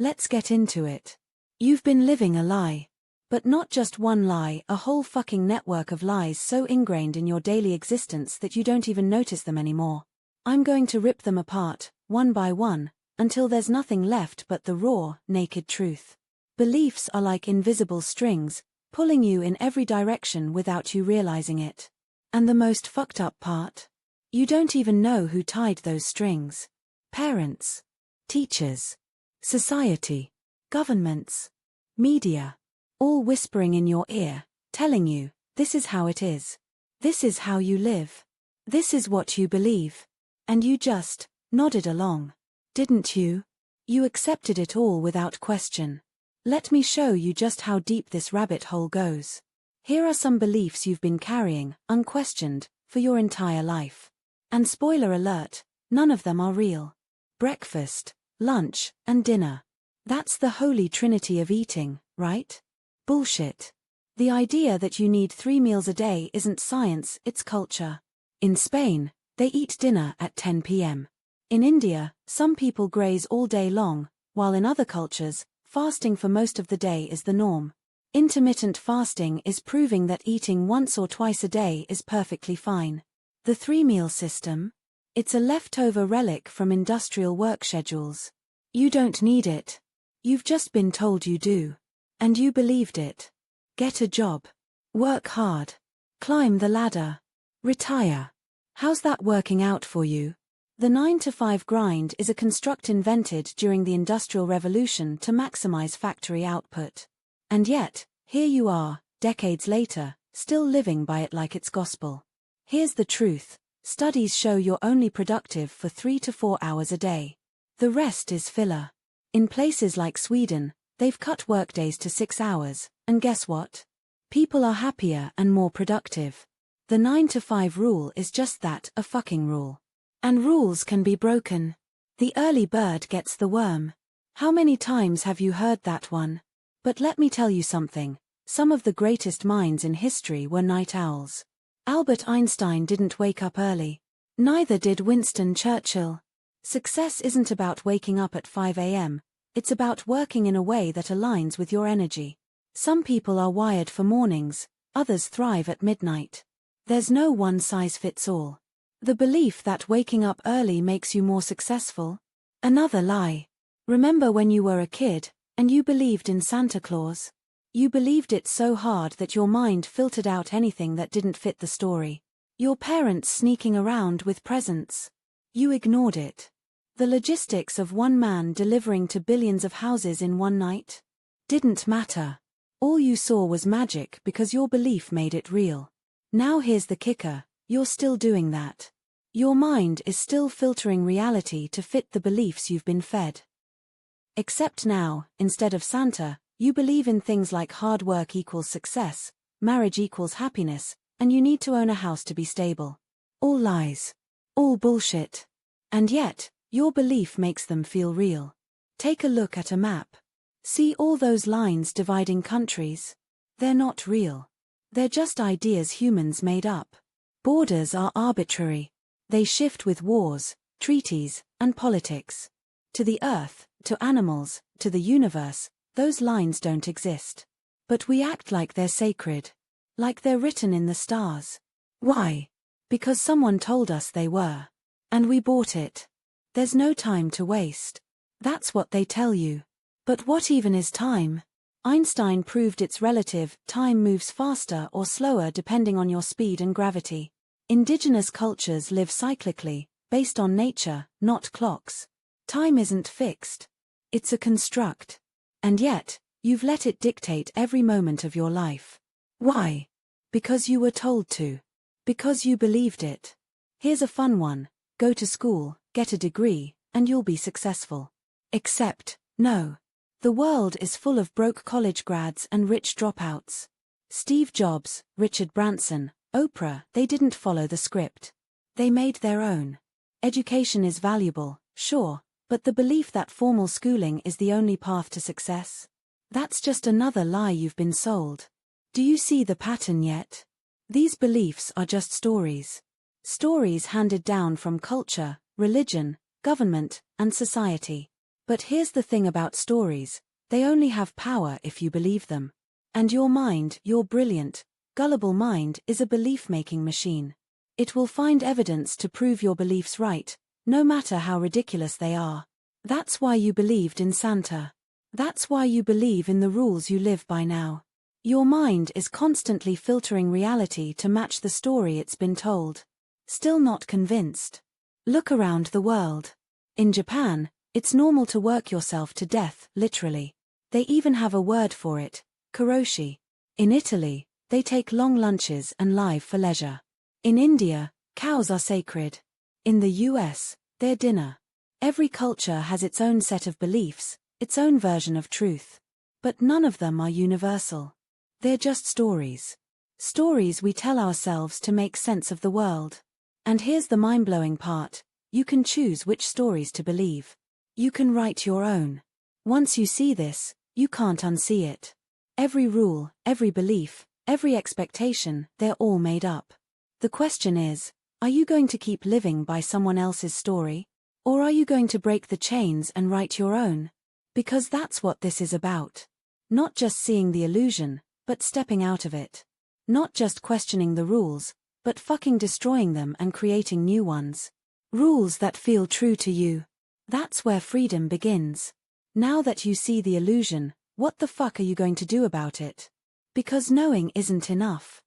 Let's get into it. You've been living a lie. But not just one lie, a whole fucking network of lies so ingrained in your daily existence that you don't even notice them anymore. I'm going to rip them apart, one by one, until there's nothing left but the raw, naked truth. Beliefs are like invisible strings, pulling you in every direction without you realizing it. And the most fucked up part? You don't even know who tied those strings. Parents, teachers, society, governments, media. All whispering in your ear, telling you, this is how it is. This is how you live. This is what you believe. And you just nodded along. Didn't you? You accepted it all without question. Let me show you just how deep this rabbit hole goes. Here are some beliefs you've been carrying, unquestioned, for your entire life. And spoiler alert, none of them are real. Breakfast, lunch, and dinner. That's the holy trinity of eating, right? Bullshit. The idea that you need 3 meals a day isn't science, it's culture. In Spain, they eat dinner at 10 p.m. In India, some people graze all day long, while in other cultures, fasting for most of the day is the norm. Intermittent fasting is proving that eating once or twice a day is perfectly fine. The 3-meal system? It's a leftover relic from industrial work schedules. You don't need it. You've just been told you do. And you believed it. Get a job. Work hard. Climb the ladder. Retire. How's that working out for you? The 9-to-5 grind is a construct invented during the Industrial Revolution to maximize factory output. And yet, here you are, decades later, still living by it like it's gospel. Here's the truth. Studies show you're only productive for 3 to 4 hours a day. The rest is filler. In places like Sweden, they've cut workdays to 6 hours, and guess what? People are happier and more productive. The 9-to-5 rule is just that, a fucking rule. And rules can be broken. The early bird gets the worm. How many times have you heard that one? But let me tell you something. Some of the greatest minds in history were night owls. Albert Einstein didn't wake up early. Neither did Winston Churchill. Success isn't about waking up at 5 a.m. It's about working in a way that aligns with your energy. Some people are wired for mornings, others thrive at midnight. There's no one-size-fits-all. The belief that waking up early makes you more successful? Another lie. Remember when you were a kid, and you believed in Santa Claus? You believed it so hard that your mind filtered out anything that didn't fit the story. Your parents sneaking around with presents. You ignored it. The logistics of one man delivering to billions of houses in one night? Didn't matter. All you saw was magic because your belief made it real. Now here's the kicker, you're still doing that. Your mind is still filtering reality to fit the beliefs you've been fed. Except now, instead of Santa, you believe in things like hard work equals success, marriage equals happiness, and you need to own a house to be stable. All lies. All bullshit. And yet, your belief makes them feel real. Take a look at a map. See all those lines dividing countries? They're not real. They're just ideas humans made up. Borders are arbitrary. They shift with wars, treaties, and politics. To the earth, to animals, to the universe, those lines don't exist. But we act like they're sacred. Like they're written in the stars. Why? Because someone told us they were. And we bought it. There's no time to waste. That's what they tell you. But what even is time? Einstein proved it's relative. Time moves faster or slower depending on your speed and gravity. Indigenous cultures live cyclically, based on nature, not clocks. Time isn't fixed. It's a construct. And yet, you've let it dictate every moment of your life. Why? Because you were told to. Because you believed it. Here's a fun one. Go to school, get a degree, and you'll be successful. Except, no. The world is full of broke college grads and rich dropouts. Steve Jobs, Richard Branson, Oprah, they didn't follow the script. They made their own. Education is valuable, sure, but the belief that formal schooling is the only path to success? That's just another lie you've been sold. Do you see the pattern yet? These beliefs are just stories. Stories handed down from culture, religion, government, and society. But here's the thing about stories, they only have power if you believe them. And your mind, your brilliant, gullible mind, is a belief-making machine. It will find evidence to prove your beliefs right, no matter how ridiculous they are. That's why you believed in Santa. That's why you believe in the rules you live by now. Your mind is constantly filtering reality to match the story it's been told. Still not convinced? Look around the world. In Japan, it's normal to work yourself to death, literally. They even have a word for it, karoshi. In Italy, they take long lunches and live for leisure. In India, cows are sacred. In the US, they're dinner. Every culture has its own set of beliefs, its own version of truth. But none of them are universal. They're just stories. Stories we tell ourselves to make sense of the world. And here's the mind-blowing part, you can choose which stories to believe. You can write your own. Once you see this, you can't unsee it. Every rule, every belief, every expectation, they're all made up. The question is, are you going to keep living by someone else's story? Or are you going to break the chains and write your own? Because that's what this is about. Not just seeing the illusion, but stepping out of it. Not just questioning the rules, but fucking destroying them and creating new ones. Rules that feel true to you. That's where freedom begins. Now that you see the illusion, what the fuck are you going to do about it? Because knowing isn't enough.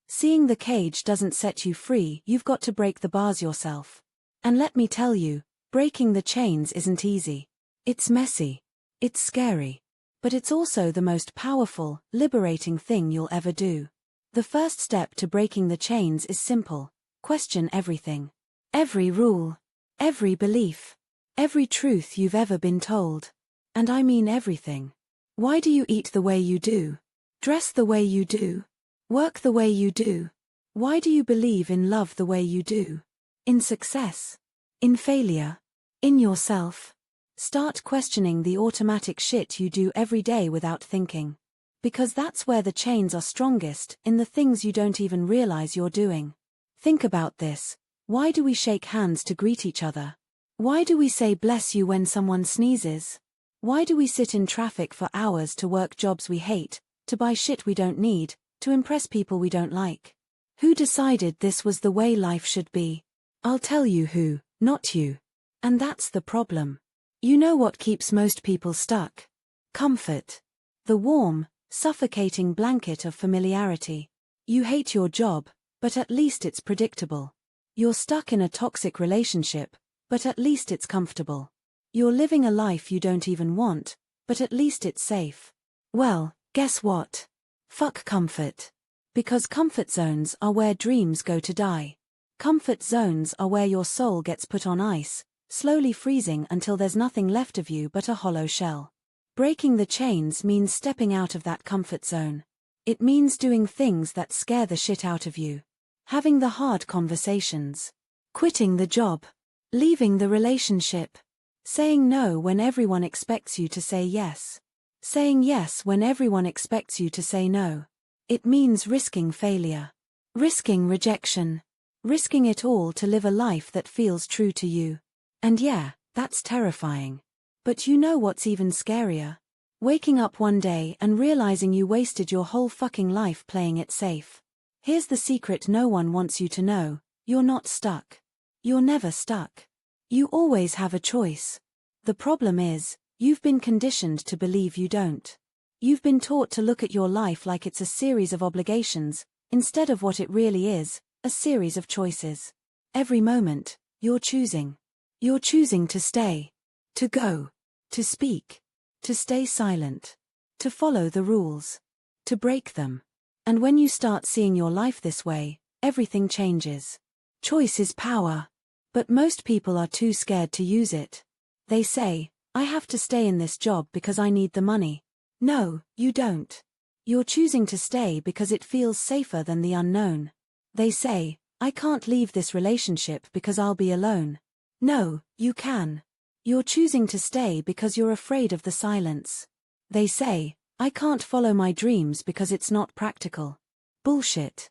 Seeing the cage doesn't set you free, you've got to break the bars yourself. And let me tell you, breaking the chains isn't easy. It's messy. It's scary. But it's also the most powerful, liberating thing you'll ever do. The first step to breaking the chains is simple. Question everything. Every rule. Every belief. Every truth you've ever been told. And I mean everything. Why do you eat the way you do? Dress the way you do? Work the way you do? Why do you believe in love the way you do? In success? In failure? In yourself? Start questioning the automatic shit you do every day without thinking. Because that's where the chains are strongest, in the things you don't even realize you're doing. Think about this. Why do we shake hands to greet each other? Why do we say bless you when someone sneezes? Why do we sit in traffic for hours to work jobs we hate, to buy shit we don't need, to impress people we don't like? Who decided this was the way life should be? I'll tell you who, not you. And that's the problem. You know what keeps most people stuck? Comfort. The warm, suffocating blanket of familiarity. You hate your job, but at least it's predictable. You're stuck in a toxic relationship, but at least it's comfortable. You're living a life you don't even want, but at least it's safe. Well, guess what? Fuck comfort. Because comfort zones are where dreams go to die. Comfort zones are where your soul gets put on ice, slowly freezing until there's nothing left of you but a hollow shell. Breaking the chains means stepping out of that comfort zone. It means doing things that scare the shit out of you. Having the hard conversations. Quitting the job. Leaving the relationship. Saying no when everyone expects you to say yes. Saying yes when everyone expects you to say no. It means risking failure. Risking rejection. Risking it all to live a life that feels true to you. And yeah, that's terrifying. But you know what's even scarier? Waking up one day and realizing you wasted your whole fucking life playing it safe. Here's the secret no one wants you to know, you're not stuck. You're never stuck. You always have a choice. The problem is, you've been conditioned to believe you don't. You've been taught to look at your life like it's a series of obligations, instead of what it really is, a series of choices. Every moment, you're choosing. You're choosing to stay. To go. To speak. To stay silent. To follow the rules. To break them. And when you start seeing your life this way, everything changes. Choice is power. But most people are too scared to use it. They say, I have to stay in this job because I need the money. No, you don't. You're choosing to stay because it feels safer than the unknown. They say, I can't leave this relationship because I'll be alone. No, you can. You're choosing to stay because you're afraid of the silence. They say, I can't follow my dreams because it's not practical. Bullshit.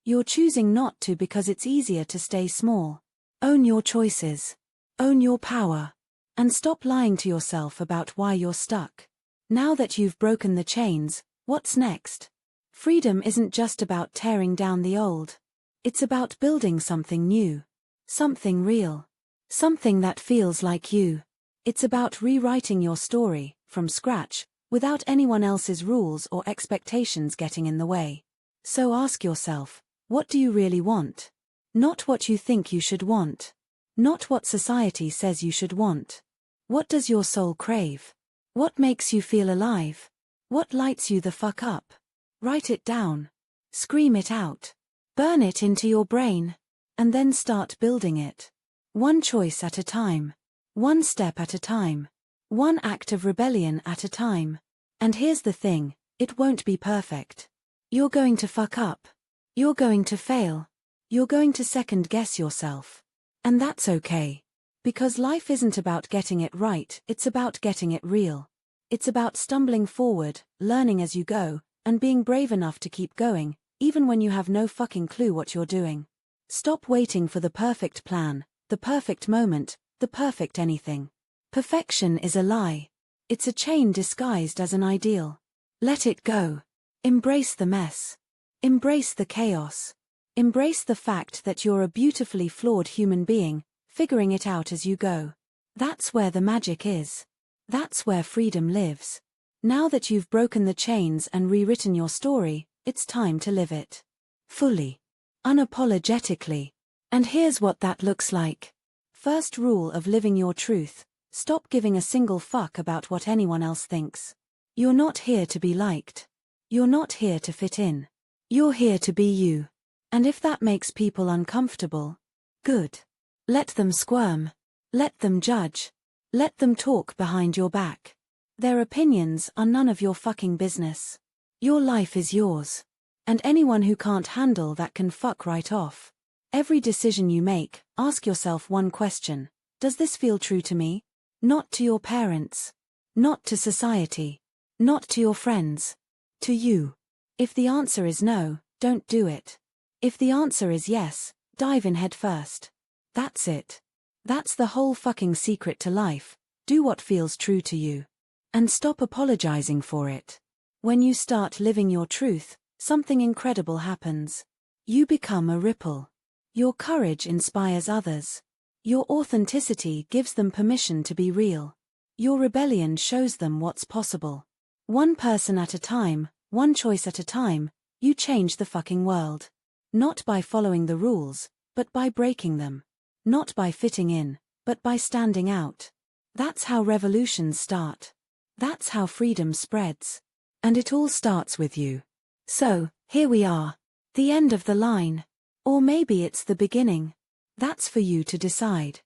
You're choosing not to because it's easier to stay small. Own your choices. Own your power. And stop lying to yourself about why you're stuck. Now that you've broken the chains, what's next? Freedom isn't just about tearing down the old. It's about building something new. Something real. Something that feels like you. It's about rewriting your story, from scratch, without anyone else's rules or expectations getting in the way. So ask yourself, what do you really want? Not what you think you should want. Not what society says you should want. What does your soul crave? What makes you feel alive? What lights you the fuck up? Write it down. Scream it out. Burn it into your brain. And then start building it. One choice at a time. One step at a time. One act of rebellion at a time. And here's the thing, it won't be perfect. You're going to fuck up. You're going to fail. You're going to second guess yourself. And that's okay. Because life isn't about getting it right, it's about getting it real. It's about stumbling forward, learning as you go, and being brave enough to keep going, even when you have no fucking clue what you're doing. Stop waiting for the perfect plan, the perfect moment, the perfect anything. Perfection is a lie. It's a chain disguised as an ideal. Let it go. Embrace the mess. Embrace the chaos. Embrace the fact that you're a beautifully flawed human being, figuring it out as you go. That's where the magic is. That's where freedom lives. Now that you've broken the chains and rewritten your story, it's time to live it. Fully. Unapologetically. And here's what that looks like. First rule of living your truth: stop giving a single fuck about what anyone else thinks. You're not here to be liked. You're not here to fit in. You're here to be you. And if that makes people uncomfortable, good. Let them squirm. Let them judge. Let them talk behind your back. Their opinions are none of your fucking business. Your life is yours. And anyone who can't handle that can fuck right off. Every decision you make, ask yourself one question: does this feel true to me? Not to your parents. Not to society. Not to your friends. To you. If the answer is no, don't do it. If the answer is yes, dive in head first. That's it. That's the whole fucking secret to life. Do what feels true to you. And stop apologizing for it. When you start living your truth, something incredible happens. You become a ripple. Your courage inspires others. Your authenticity gives them permission to be real. Your rebellion shows them what's possible. One person at a time, one choice at a time, you change the fucking world. Not by following the rules, but by breaking them. Not by fitting in, but by standing out. That's how revolutions start. That's how freedom spreads. And it all starts with you. So, here we are. The end of the line. Or maybe it's the beginning. That's for you to decide.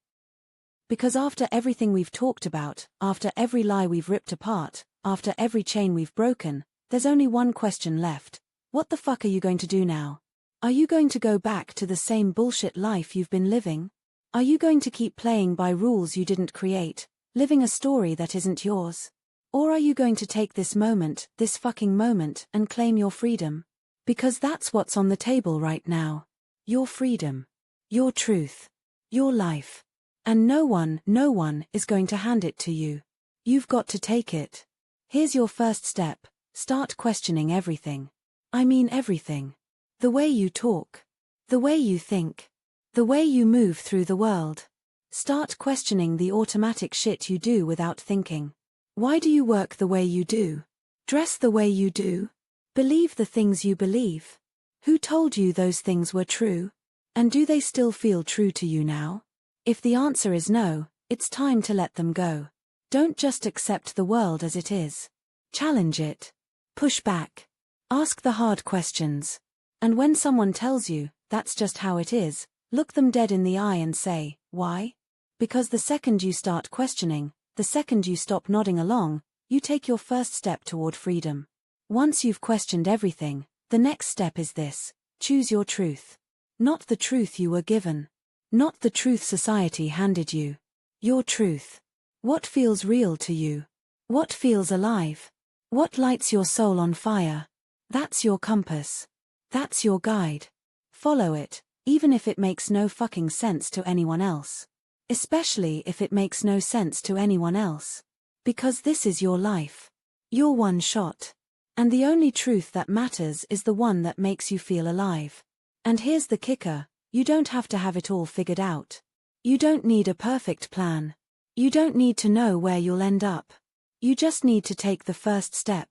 Because after everything we've talked about, after every lie we've ripped apart, after every chain we've broken, there's only one question left. What the fuck are you going to do now? Are you going to go back to the same bullshit life you've been living? Are you going to keep playing by rules you didn't create, living a story that isn't yours? Or are you going to take this moment, this fucking moment, and claim your freedom? Because that's what's on the table right now. Your freedom. Your truth. Your life. And no one is going to hand it to you. You've got to take it. Here's your first step. Start questioning everything. I mean everything. The way you talk. The way you think. The way you move through the world. Start questioning the automatic shit you do without thinking. Why do you work the way you do? Dress the way you do? Believe the things you believe? Who told you those things were true? And do they still feel true to you now? If the answer is no, it's time to let them go. Don't just accept the world as it is. Challenge it. Push back. Ask the hard questions. And when someone tells you, that's just how it is, look them dead in the eye and say, why? Because the second you start questioning, the second you stop nodding along, you take your first step toward freedom. Once you've questioned everything, the next step is this: choose your truth. Not the truth you were given. Not the truth society handed you. Your truth. What feels real to you? What feels alive? What lights your soul on fire? That's your compass. That's your guide. Follow it, even if it makes no fucking sense to anyone else. Especially if it makes no sense to anyone else. Because this is your life. Your one shot. And the only truth that matters is the one that makes you feel alive. And here's the kicker, you don't have to have it all figured out. You don't need a perfect plan. You don't need to know where you'll end up. You just need to take the first step.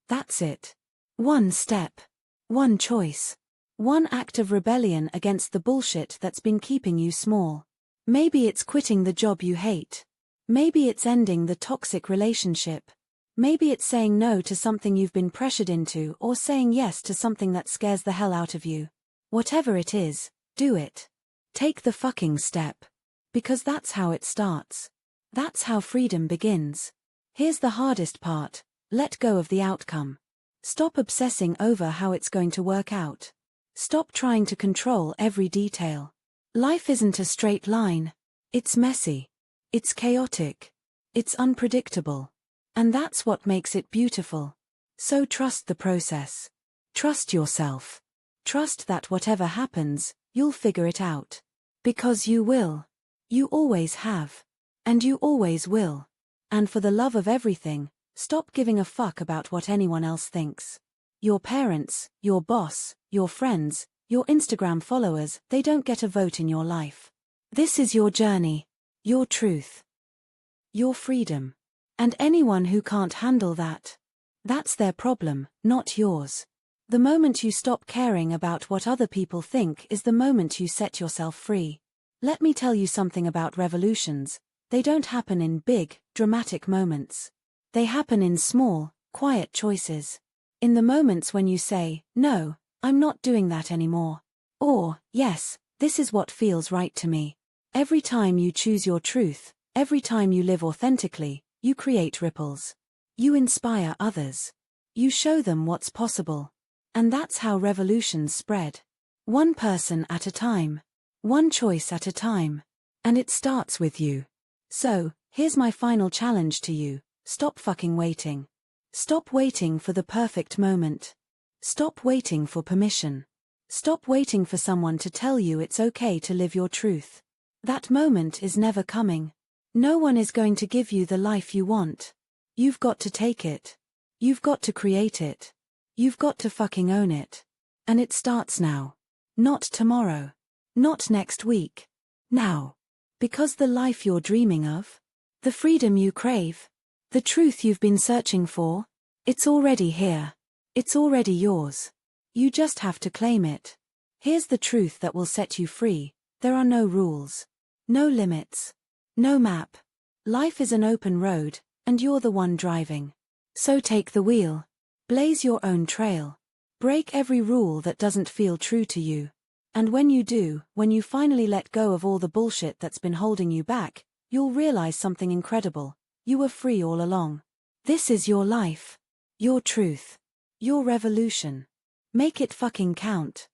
That's it. One step. One choice. One act of rebellion against the bullshit that's been keeping you small. Maybe it's quitting the job you hate. Maybe it's ending the toxic relationship. Maybe it's saying no to something you've been pressured into or saying yes to something that scares the hell out of you. Whatever it is, do it. Take the fucking step. Because that's how it starts. That's how freedom begins. Here's the hardest part, let go of the outcome. Stop obsessing over how it's going to work out. Stop trying to control every detail. Life isn't a straight line. It's messy. It's chaotic. It's unpredictable. And that's what makes it beautiful. So trust the process. Trust yourself. Trust that whatever happens, you'll figure it out. Because you will. You always have. And you always will. And for the love of everything, stop giving a fuck about what anyone else thinks. Your parents, your boss, your friends, your Instagram followers, they don't get a vote in your life. This is your journey. Your truth. Your freedom. And anyone who can't handle that, that's their problem, not yours. The moment you stop caring about what other people think is the moment you set yourself free. Let me tell you something about revolutions. They don't happen in big, dramatic moments. They happen in small, quiet choices. In the moments when you say, no, I'm not doing that anymore. Or, yes, this is what feels right to me. Every time you choose your truth, every time you live authentically, you create ripples. You inspire others. You show them what's possible. And that's how revolutions spread. One person at a time. One choice at a time. And it starts with you. So, here's my final challenge to you. Stop fucking waiting. Stop waiting for the perfect moment. Stop waiting for permission. Stop waiting for someone to tell you it's okay to live your truth. That moment is never coming. No one is going to give you the life you want. You've got to take it. You've got to create it. You've got to fucking own it. And it starts now. Not tomorrow. Not next week. Now. Because the life you're dreaming of, the freedom you crave, the truth you've been searching for, it's already here. It's already yours. You just have to claim it. Here's the truth that will set you free. There are no rules. No limits. No map. Life is an open road, and you're the one driving. So take the wheel. Blaze your own trail. Break every rule that doesn't feel true to you. And when you do, when you finally let go of all the bullshit that's been holding you back, you'll realize something incredible. You were free all along. This is your life. Your truth. Your revolution. Make it fucking count.